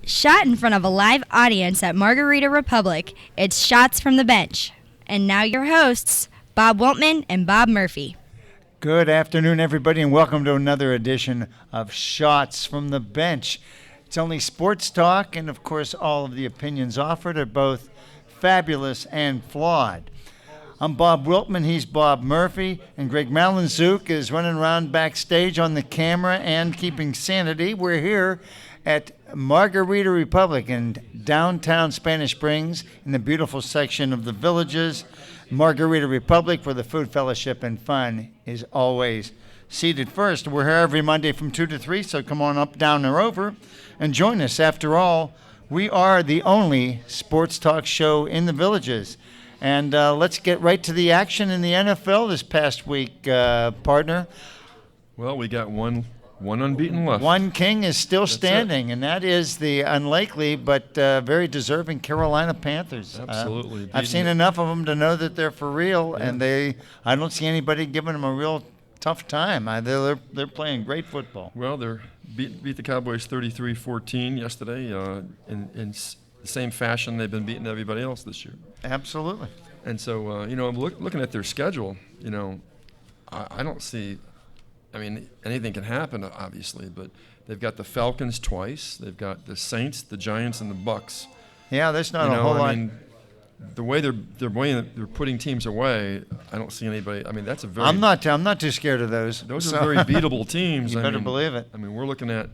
Shot in front of a live audience at Margarita Republic, it's Shots from the Bench. And now your hosts, Bob Wiltman and Bob Murphy. Good afternoon, everybody, and welcome to another edition of Shots from the Bench. It's only sports talk, and of course, all of the opinions offered are both fabulous and flawed. I'm Bob Wiltman, he's Bob Murphy, and Greg Malinzuk is running around backstage on the camera and keeping sanity. We're here at Margarita Republic in downtown Spanish Springs in the beautiful section of the Villages. Margarita Republic, where the food, fellowship, and fun is always seated first. We're here every Monday from 2 to 3, so come on up, down, or over and join us. After all, we are the only sports talk show in the Villages. And let's get right to the action in the NFL this past week, partner. Well, we got one unbeaten left. One king is still standing, and that is the unlikely but very deserving Carolina Panthers. Absolutely. I've seen enough of them to know that they're for real, and I don't see anybody giving them a real tough time. They're playing great football. Well, they beat the Cowboys 33-14 yesterday in the same fashion they've been beating everybody else this year. Absolutely. And so, looking at their schedule, I don't see. I mean, anything can happen, obviously, but they've got the Falcons twice. They've got the Saints, the Giants, and the Bucks. Yeah, there's not a whole lot. I mean, the way they're putting teams away, I don't see anybody. I mean, that's a very. I'm not too scared of those. Those are very beatable teams. You better believe it. I mean, we're looking at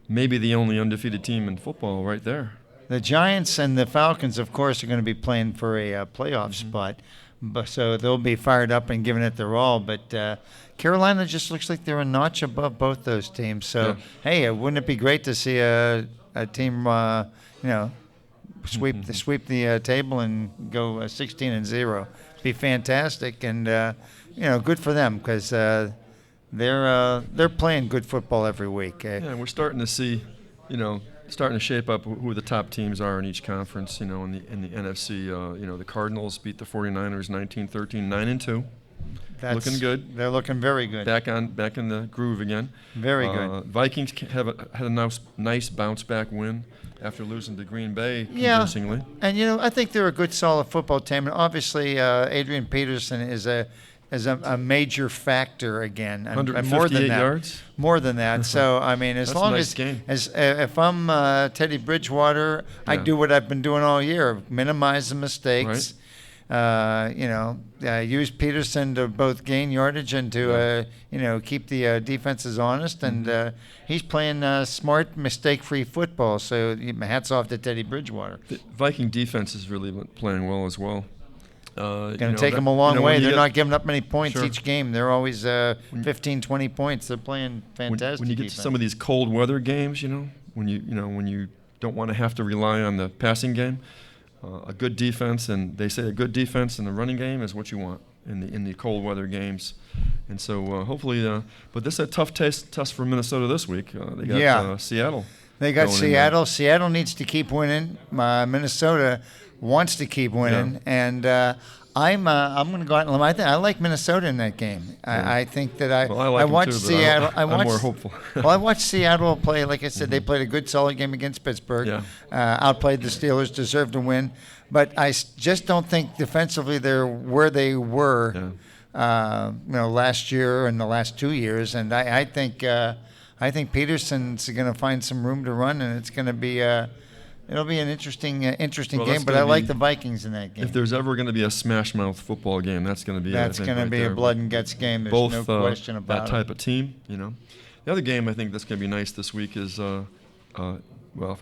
maybe the only undefeated team in football right there. The Giants and the Falcons, of course, are going to be playing for a playoff spot, so they'll be fired up and giving it their all. But Carolina just looks like they're a notch above both those teams. So, hey, wouldn't it be great to see a team, sweep the table and go 16-0? Be fantastic, and good for them because they're playing good football every week. Yeah, and we're starting to see, starting to shape up who the top teams are in each conference. In the NFC, the Cardinals beat the 49ers 19-13, 9-2. That's looking good. They're looking very good. Back in the groove again. Very good. Vikings had a nice bounce back win after losing to Green Bay convincingly. And I think they're a good, solid football team. And obviously, Adrian Peterson is a major factor again. 158 yards. More than that. So I mean, as long as if I'm Teddy Bridgewater, I do what I've been doing all year: minimize the mistakes. Right. Use Peterson to both gain yardage and to keep the defenses honest. And he's playing smart, mistake-free football. So hats off to Teddy Bridgewater. The Viking defense is really playing well as well. Going to take them a long way. They're not giving up many points each game. They're always 15, 20 points. They're playing fantastic. When you get defense. to some of these cold weather games, when you don't want to have to rely on the passing game, a good defense, and they say a good defense in the running game is what you want in the cold weather games. And so hopefully, but this is a tough test for Minnesota this week. They got Seattle. They got Seattle. Seattle needs to keep winning. Minnesota wants to keep winning, and I'm going to go out and I like Minnesota in that game. I think that I watched Seattle. I'm more hopeful. Well, I watched Seattle play. Like I said, they played a good, solid game against Pittsburgh. Yeah. Outplayed the Steelers, deserved to win. But I just don't think defensively they're where they were, last year and the last 2 years. And I think Peterson's going to find some room to run, and it's going to be. It'll be an interesting game, but I like the Vikings in that game. If there's ever going to be a smash-mouth football game, that's going to be a blood and guts game. There's no question about that type of team. The other game I think that's going to be nice this week is, of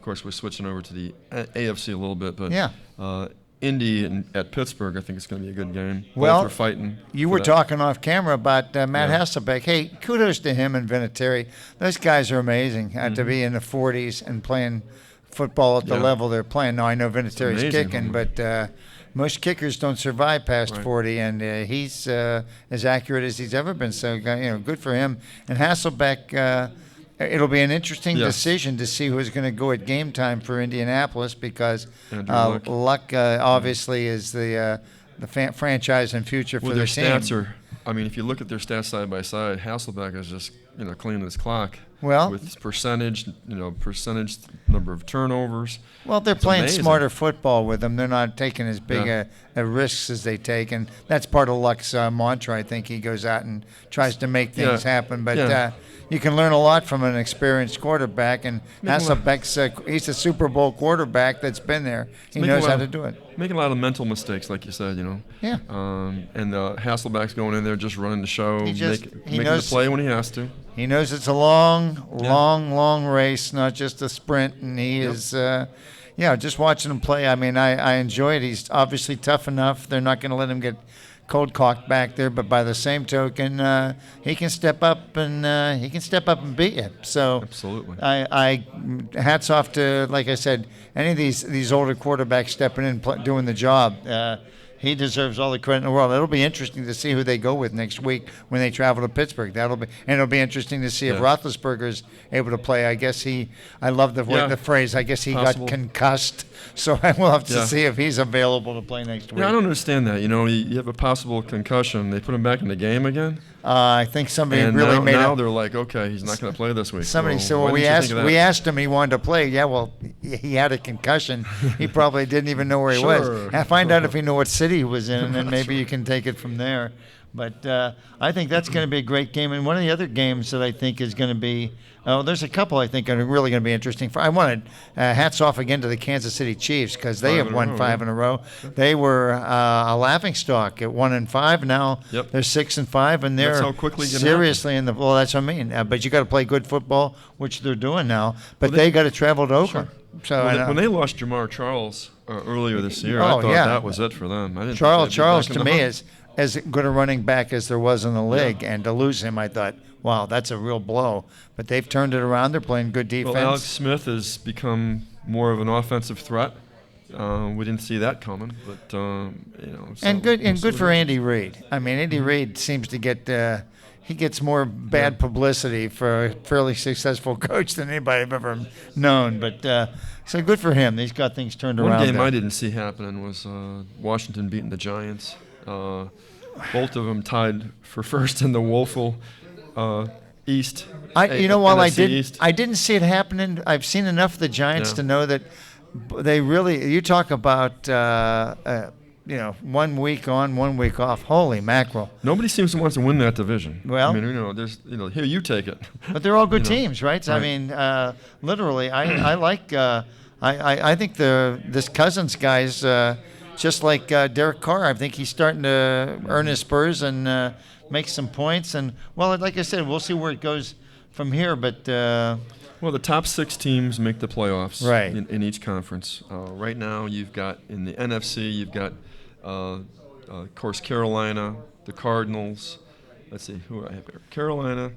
course we're switching over to the AFC a little bit, but Indy at Pittsburgh, I think it's going to be a good game. Both are fighting. You were talking off camera about Matt Hasselbeck. Hey, kudos to him and Vinatieri. Those guys are amazing to be in the 40s and playing football at the level they're playing. Now, I know Vinatieri's kicking, but most kickers don't survive past 40, and he's as accurate as he's ever been. So, good for him. And Hasselbeck, it'll be an interesting decision to see who's going to go at game time for Indianapolis because Luck obviously is the franchise and future for their team. Stats are, if you look at their stats side by side, Hasselbeck is just cleaning his clock. Well, with percentage number of turnovers. Well, they're It's playing amazing. smarter football with them. They're not taking as big a risks as they take, and that's part of Luck's mantra. I think he goes out and tries to make things happen. But you can learn a lot from an experienced quarterback, and Hasselbeck's he's a Super Bowl quarterback that's been there. He knows how to do it. Making a lot of mental mistakes, like you said, Yeah. And Hasselbeck's going in there just running the show, He making knows the play when he has to. He knows it's a long race, not just a sprint, and he is, just watching him play. I mean, I enjoy it. He's obviously tough enough. They're not going to let him get cold-cocked back there, but by the same token, he can step up and beat you. So Absolutely. I hats off to, like I said, any of these older quarterbacks stepping in, doing the job. He deserves all the credit in the world. It'll be interesting to see who they go with next week when they travel to Pittsburgh. And it'll be interesting to see if Roethlisberger's able to play. I guess I love the phrase. I guess he got concussed. So we'll have to see if he's available to play next week. Yeah, I don't understand that. You have a possible concussion. They put him back in the game again. I think somebody And really made now it. they're like, okay, he's not going to play this week. Somebody said, why well, we didn't you think of that? asked him, he wanted to play. Yeah, well, he had a concussion. He probably didn't even know where he was. Find out if he knew what city he was in, and then maybe you can take it from there. But I think that's going to be a great game. And one of the other games that I think is going to be, there's a couple I think are really going to be interesting. I wanted hats off again to the Kansas City Chiefs because they have won 5 in a row. They were a laughingstock at 1-5. Now they're 6-5, and they're That's how quickly it can seriously in the. Well, that's what I mean. But you got to play good football, which they're doing now. But they got to travel to Oakland. So when they lost Jamar Charles earlier this year, I thought that was it for them. I didn't Charles to me is as good a running back as there was in the league, and to lose him, I thought, wow, that's a real blow. But they've turned it around. They're playing good defense. Well, Alex Smith has become more of an offensive threat. We didn't see that coming, but so and good for Andy Reid. I mean, Andy Reid seems to get he gets more bad publicity for a fairly successful coach than anybody I've ever known. But so good for him. He's got things turned around. One game there. I didn't see happening was Washington beating the Giants. Both of them tied for first in the woeful East. While East. I didn't see it happening. I've seen enough of the Giants to know that they really. You talk about 1 week on, 1 week off. Holy mackerel! Nobody seems to want to win that division. Well, I mean, there's here you take it. But they're all good teams, right? So, I mean, literally, I like. I think this Cousins guy's just like Derek Carr. I think he's starting to earn his spurs and make some points. And well, like I said, we'll see where it goes from here. But well, the top 6 teams make the playoffs right. in each conference. Right now, you've got in the NFC, you've got of course Carolina, the Cardinals. Let's see who I have here. Carolina.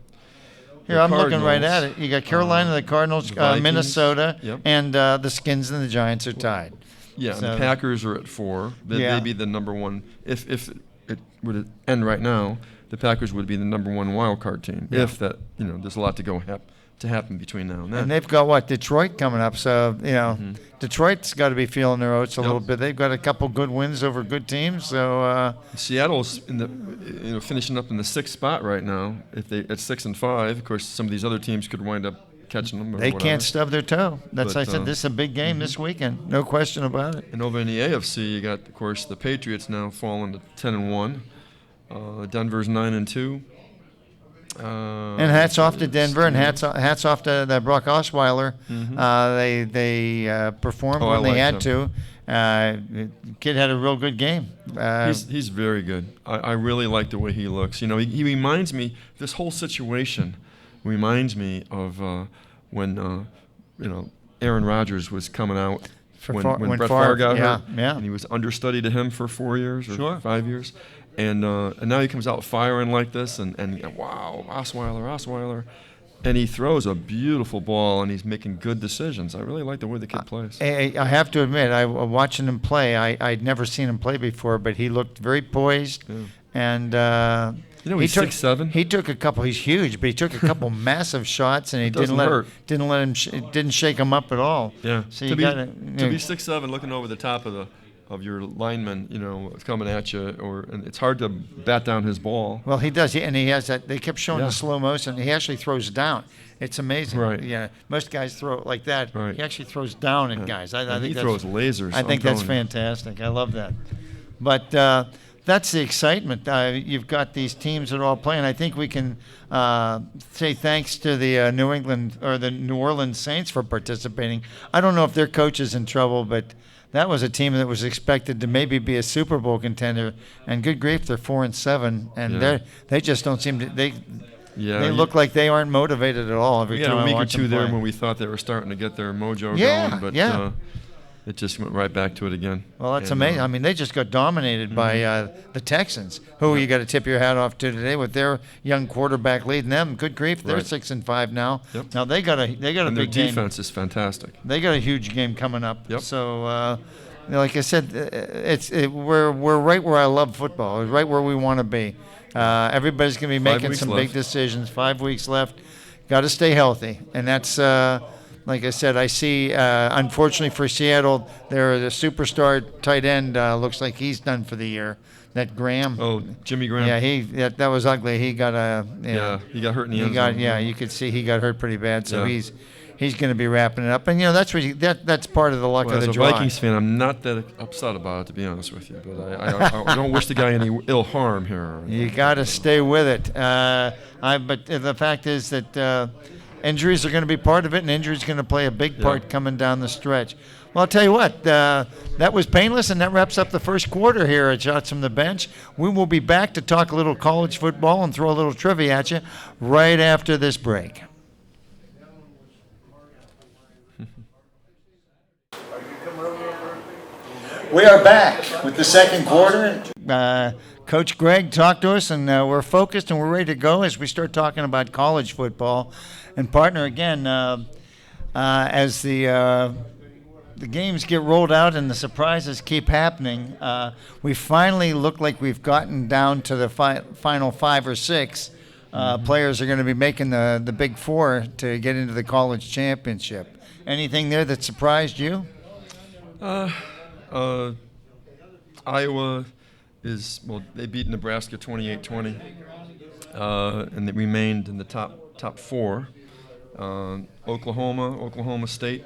Here, I'm looking right at it. You got Carolina, the Cardinals, Vikings, Minnesota, and the Skins and the Giants are tied. Yeah, So- and the Packers are at 4. They'd be the number one. If it were to end right now, the Packers would be the number 1 wild card team. Yeah. If that, there's a lot to happen between now and then. And they've got Detroit coming up. So Detroit's got to be feeling their oats a little bit. They've got a couple good wins over good teams. So Seattle's in the finishing up in the 6th spot right now. If they at 6-5, of course, some of these other teams could wind up catching them. they can't stub their toe. That's But, I said. This is a big game this weekend. No question about it. And over in the AFC, you got, of course, the Patriots now falling to 10-1. Denver's 9-2. And hats off to Denver, and hats off to that Brock Osweiler. They performed when they had to. The kid had a real good game. He's very good. I really like the way he looks. He reminds me. This whole situation reminds me of when Aaron Rodgers was coming out when Brett Favre got hurt, and he was understudy to him for 4 years or 5 years. And now he comes out firing like this, and wow, Osweiler. And he throws a beautiful ball, and he's making good decisions. I really like the way the kid plays. I have to admit, watching him play, I'd never seen him play before, but he looked very poised. Yeah. And he's 6'7". He took a couple. He's huge, but he took a couple massive shots, and he didn't shake him up at all. Yeah. So to be 6'7", looking over the top of of your lineman, coming at you, and it's hard to bat down his ball. Well, he does, and he has that. They kept showing Yeah. the slow motion. He actually throws down. It's amazing. Right. Yeah, most guys throw it like that. Right. He actually throws down at Yeah. guys. I And think he throws lasers. I think that's fantastic. I love that. But that's the excitement. You've got these teams that are all playing. I think we can say thanks to the New Orleans Saints for participating. I don't know if their coach is in trouble, but that was a team that was expected to maybe be a Super Bowl contender. And good grief, they're 4-7, and Yeah. they just don't seem to. They Yeah, look like they aren't motivated at all every we had time a I week or watch two them there play. when we thought they were starting to get their mojo Yeah, going, but yeah. it just went right back to it again. Well, that's And, amazing. I mean, they just got dominated by the Texans, who you got to tip your hat off to today with their young quarterback leading them. Good grief, they're Right. 6-5 now. Yep. Now they got a and their big game. defense is fantastic. They got a huge game coming up. Yep. So, like I said, we're right where I love football. We're right where we want to be. Everybody's going to be 5 making weeks some left. big decisions. 5 weeks left. Got to stay healthy, and that's like I said. I see. Unfortunately for Seattle, the superstar tight end looks like he's done for the year. That Graham. Oh, Jimmy Graham. Yeah, that was ugly. He got a. Yeah, he got hurt in the end zone. You could see he got hurt pretty bad. So Yeah. he's going to be wrapping it up, and that's that's part of the luck Well, of as the a draw. Vikings fan, I'm not that upset about it, to be honest with you. But I don't wish the guy any ill harm here. You got to stay with it. But the fact is that injuries are going to be part of it, and injuries are going to play a big part coming down the stretch. Well, I'll tell you what, that was painless, and that wraps up the first quarter here at Shots from the Bench. We will be back to talk a little college football and throw a little trivia at you right after this break. We are back with the second quarter. Coach Greg talked to us, and we're focused and we're ready to go as we start talking about college football. And partner, again, as the games get rolled out and the surprises keep happening, we finally look like we've gotten down to the final 5 or 6 players are going to be making the Big Four to get into the college championship. Anything there that surprised you? Iowa they beat Nebraska 28-20, and they remained in the top 4. Oklahoma State.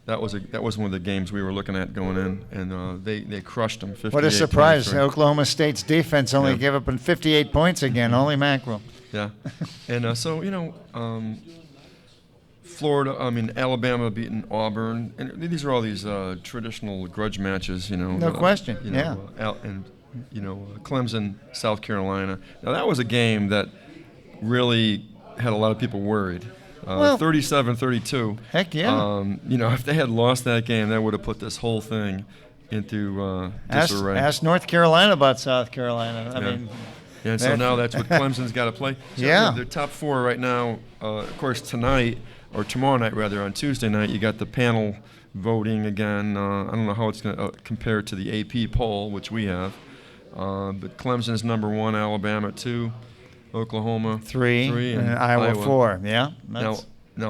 That was one of the games we were looking at going in, and they crushed them. What a surprise! 58-23. Oklahoma State's defense only gave up 58 points again. Holy mackerel! Yeah, and Florida, Alabama beating Auburn, and these are all these traditional grudge matches, No question, yeah. Clemson, South Carolina. Now that was a game that really had a lot of people worried. 37-32. Heck yeah. If they had lost that game, that would have put this whole thing into disarray. Ask North Carolina about South Carolina. I mean. And so now that's what Clemson's got to play. So Yeah. They're top 4 right now. Of course, tonight, or tomorrow night rather, on Tuesday night, you got the panel voting again. I don't know how it's going to compare to the AP poll, which we have. But Clemson's number 1, Alabama 2, Oklahoma 3, and Iowa 4. Yeah. Now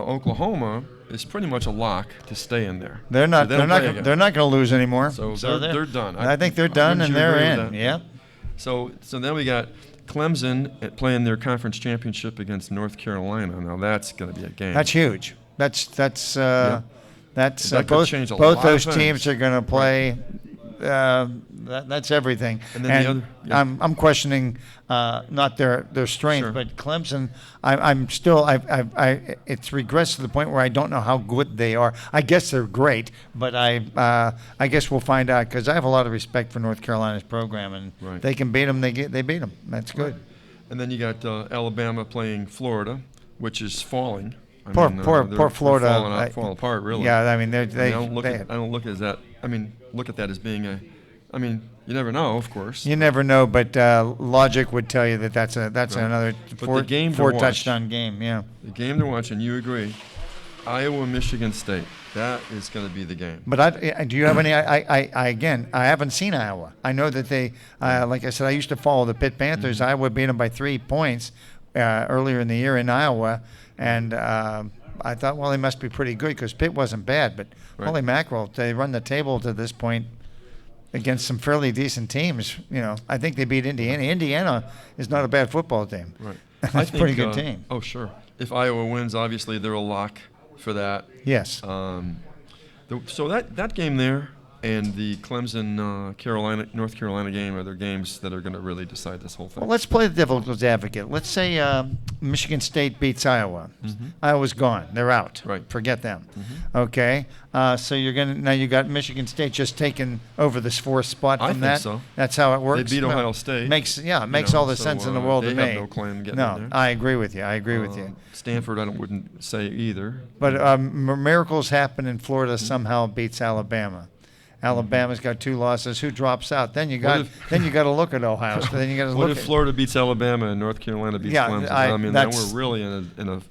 Oklahoma is pretty much a lock to stay in there. They're not. So They're not. again. They're not going to lose anymore. So they're done. I think they're done, and they're in. That? Yep. So then we got Clemson playing their conference championship against North Carolina. Now that's going to be a game. That's huge. That's That could change a both lot those of teams things. are going to play. That's everything. And then the other- yeah. I'm questioning not their strength, Sure. but Clemson. I'm still. It's regressed to the point where I don't know how good they are. I guess they're great, but I guess we'll find out because I have a lot of respect for North Carolina's program, and Right. they can beat them. They beat them. That's good. And then you got Alabama playing Florida, which is falling. Poor they're Florida. falling apart, really. Yeah, I mean I don't look at that. Look at that as being you never know, of course. You never know, but logic would tell you that that's another But the game to four watch. touchdown game. Yeah. The game to watch, and you agree, Iowa, Michigan State. That is going to be the game. But do you have any? I haven't seen Iowa. I know that they, like I said, I used to follow the Pitt Panthers. Mm-hmm. Iowa beat them by 3 points earlier in the year in Iowa, and I thought, well, they must be pretty good because Pitt wasn't bad. But Right. holy mackerel, they run the table to this point. against some fairly decent teams. I think they beat Indiana. Indiana is not a bad football team. Right. That's a pretty good team. Oh, sure. If Iowa wins, obviously they're a lock for that. Yes. So that game there and the Clemson North Carolina game are the games that are going to really decide this whole thing. Well, let's play the devil's advocate. Let's say Michigan State beats Iowa. Mm-hmm. Iowa's gone. They're out. Right. Forget them. Mm-hmm. Okay. So now you got Michigan State just taking over this fourth spot from I think that. so. That's how it works. They beat Ohio State. Makes all the sense in the world to me. They have no claim getting in there. I agree with you. with you. Stanford, I wouldn't say either. But miracles happen in Florida. Somehow beats Alabama. Alabama's got 2 losses. Who drops out? Then you got to look at Ohio State. Then you got to What look if Florida beats Alabama and North Carolina beats Clemson? Then we're really in a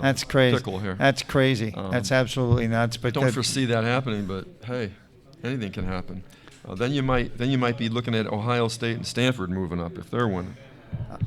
that's crazy. pickle here. That's crazy. That's absolutely nuts. But don't foresee that happening. But hey, anything can happen. Then you might be looking at Ohio State and Stanford moving up if they're winning.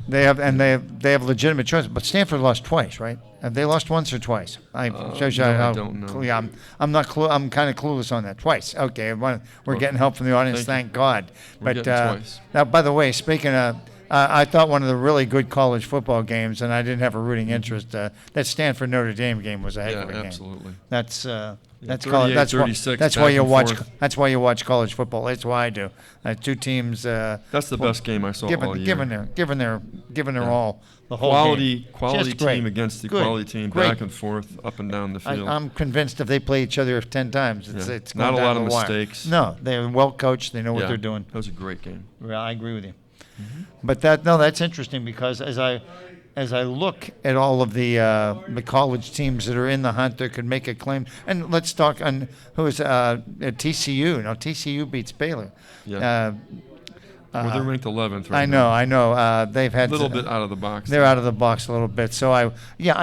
They have legitimate choices. But Stanford lost twice, right? Have they lost once or twice? I don't know. Yeah, I'm not. I'm kind of clueless on that. Twice. Okay, we're getting help from the audience. Thank God. We're getting twice. Now, by the way, speaking of, I thought one of the really good college football games, and I didn't have a rooting interest. That Stanford Notre Dame game was a heck of a game. Absolutely. That's 36, that's why you watch. forth. That's why you watch college football. That's why I do. 2 teams. That's the best game I saw all year. Given their all. The whole quality game. team against the quality team, Great. back and forth, up and down the field. I'm convinced if they play each other 10 times, it's not going a down lot of the wire. mistakes. No, they're well coached. They know what they're doing. That was a great game. Well, I agree with you. Mm-hmm. But that's interesting because as I look at all of the college teams that are in the hunt that could make a claim, and let's talk on who is TCU. Now TCU beats Baylor. Yeah. Well, they're ranked 11th right I know. They've had a little bit out of the box. They're out of the box a little bit. So I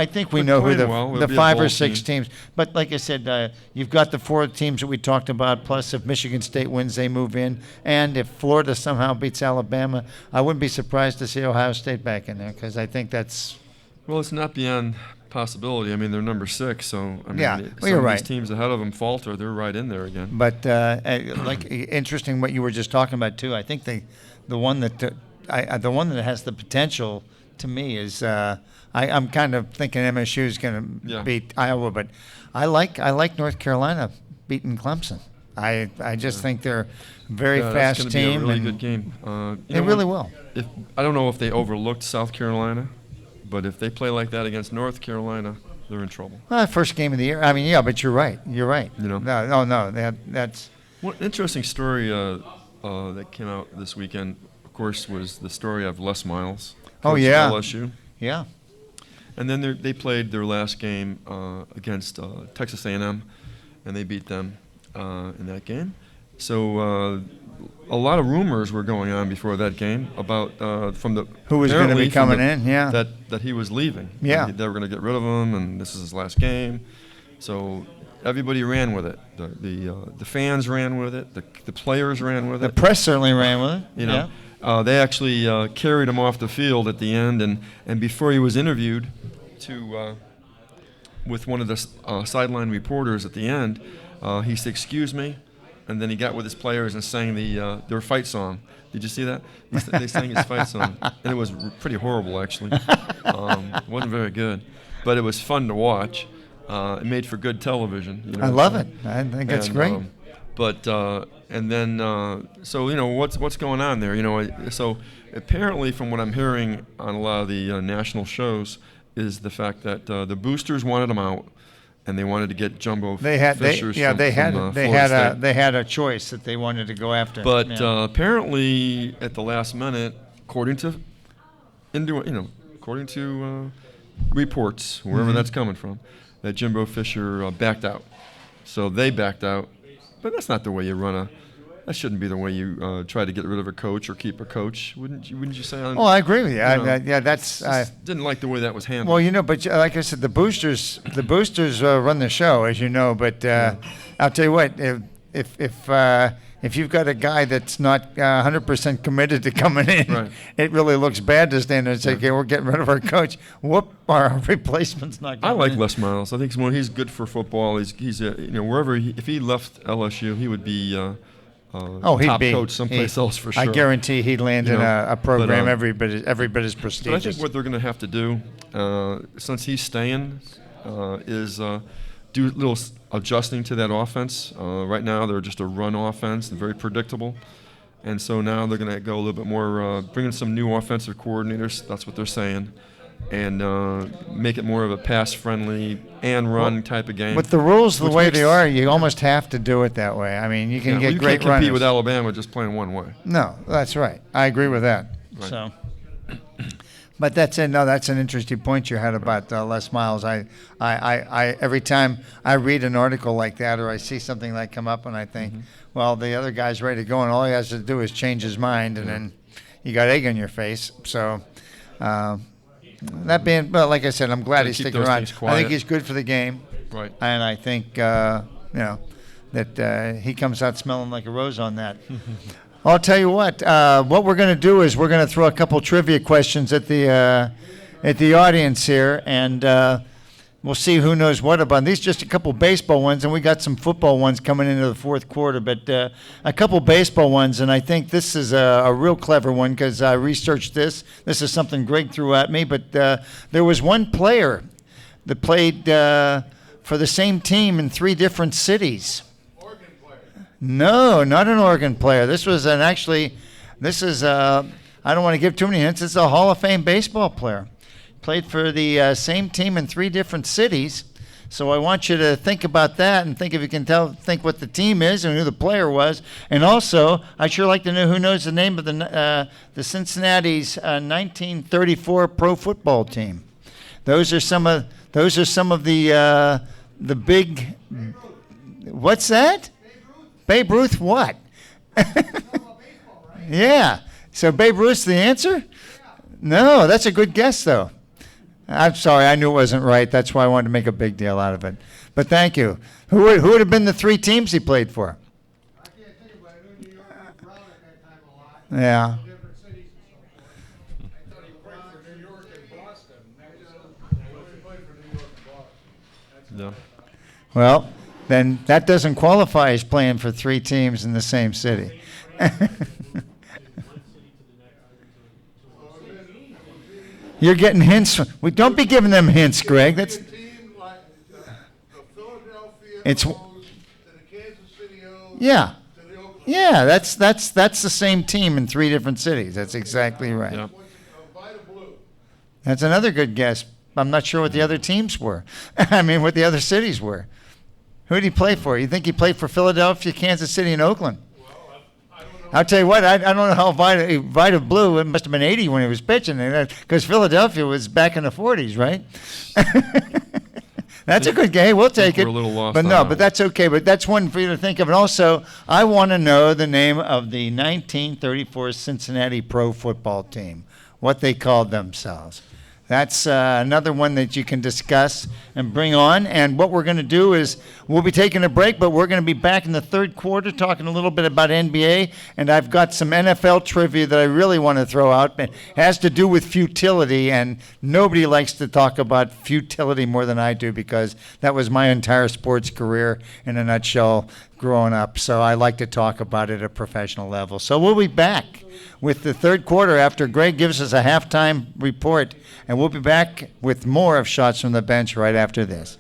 think we know who the 5 or 6 teams. But like I said, you've got the 4 teams that we talked about. Plus, if Michigan State wins, they move in. And if Florida somehow beats Alabama, I wouldn't be surprised to see Ohio State back in there because I think that's. Well, it's not beyond possibility. I mean, they're number 6, so I mean, you're right. These teams ahead of them falter, they're right in there again. But interesting what you were just talking about too. I think the one that has the potential to me is I'm kind of thinking MSU is going to beat Iowa, but I like North Carolina beating Clemson. I just think they're a very fast that's team. Be a really good game. They really will. I don't know if they overlooked South Carolina. But if they play like that against North Carolina, they're in trouble. First game of the year. I mean, yeah, but you're right. No. That's one interesting story that came out this weekend. Of course, was the story of Les Miles. Oh yeah. LSU. Yeah. And then they played their last game against Texas A&M, and they beat them in that game. So. A lot of rumors were going on before that game about from the who was going to be coming in, that he was leaving. Yeah, they were going to get rid of him, and this is his last game. So everybody ran with it. The fans ran with it. The players ran with it. The press certainly ran with it. They actually carried him off the field at the end, and before he was interviewed, with one of the sideline reporters at the end, he said, "Excuse me." And then he got with his players and sang their fight song. Did you see that? They sang his fight song, and it was pretty horrible actually. It wasn't very good, but it was fun to watch. It made for good television. I love it. I think that's great. So what's going on there? So apparently, from what I'm hearing on a lot of the national shows, is the fact that the boosters wanted him out. And they wanted to get Jumbo Fishers. They had a choice that they wanted to go after. But apparently, at the last minute, according to reports, wherever that's coming from, that Jimbo Fisher backed out. So they backed out. But that's not the way you run that shouldn't be the way you try to get rid of a coach or keep a coach, wouldn't you say? Well, I agree with you. Didn't like the way that was handled. Well, but like I said, the boosters run the show, as you know. But I'll tell you what, if you've got a guy that's not 100% committed to coming in, it really looks bad to stand there and say, "Okay, we're getting rid of our coach. Whoop, our replacement's not." I like Les Miles. I think he's good for football. He's wherever if he left LSU, he would be. He'd top be. coach someplace else for sure. I guarantee he'd land in a program but, every bit as But prestigious. I think what they're going to have to do, since he's staying, is do a little adjusting to that offense. Right now, they're just a run offense, and very predictable. And so now they're going to go a little bit more, bring in some new offensive coordinators. That's what they're saying. And make it more of a pass-friendly and run type of game. With the rules the way they are, you yeah. almost have to do it that way. I mean, you can get you great can't compete runners. with Alabama just playing one way. No, that's right. I agree with that. Right. So, but that's it. No, that's an interesting point you had about Les Miles. I every time I read an article like that or I see something like come up and I think, well, the other guy's ready to go and all he has to do is change his mind and then you got egg on your face. So. That being, well, like I said, I'm glad he's keep sticking those around. things I quiet. think he's good for the game, Right. and I think that he comes out smelling like a rose on that. I'll tell you what we're going to do is we're going to throw a couple trivia questions at the audience here, and we'll see who knows what about. These are just a couple baseball ones, and we got some football ones coming into the fourth quarter, but a couple baseball ones, and I think this is a real clever one because I researched this. This is something Greg threw at me, but there was one player that played for the same team in 3 different cities. Oregon player. No, not an Oregon player. This was I don't want to give too many hints. It's a Hall of Fame baseball player. Played for the same team in 3 different cities. So I want you to think about that and think if you can think what the team is and who the player was. And also, I'd sure like to know who knows the name of the Cincinnati's 1934 pro football team. Those are some of the big. What's that? Babe Ruth what? Yeah. So Babe Ruth's the answer? No, that's a good guess though. I'm sorry, I knew it wasn't right. That's why I wanted to make a big deal out of it. But thank you. Who would have been the 3 teams he played for? I can't think about it. I knew New York was around at that time a lot. Yeah. Different cities and so forth. I thought he played for New York and Boston. He played for New York and Boston. Yeah. Well, then that doesn't qualify as playing for 3 teams in the same city. You're getting hints. Don't be giving them hints, Greg. That's Team like the Philadelphia It's- O's to the Kansas City O's yeah. to the Oakland. Yeah, that's the same team in 3 different cities. That's exactly right. Yeah. Vita Blue. That's another good guess. I'm not sure what the other teams were. I mean, what the other cities were. Who did he play for? You think he played for Philadelphia, Kansas City, and Oakland? I don't know. I'll tell you what, I don't know how Vita Blue, it must have been 80 when he was pitching, because Philadelphia was back in the 40s, right? That's a good game. We'll take it. we're a little lost but on no, that but one. that's okay. But that's one for you to think of. And also, I want to know the name of the 1934 Cincinnati pro football team, what they called themselves. That's another one that you can discuss and bring on. And what we're going to do is we'll be taking a break, but we're going to be back in the third quarter talking a little bit about NBA. And I've got some NFL trivia that I really want to throw out. It has to do with futility, and nobody likes to talk about futility more than I do because that was my entire sports career in a nutshell growing up. So I like to talk about it at a professional level. So we'll be back with the third quarter after Greg gives us a halftime report, and we'll be back with more of Shots from the Bench right after this.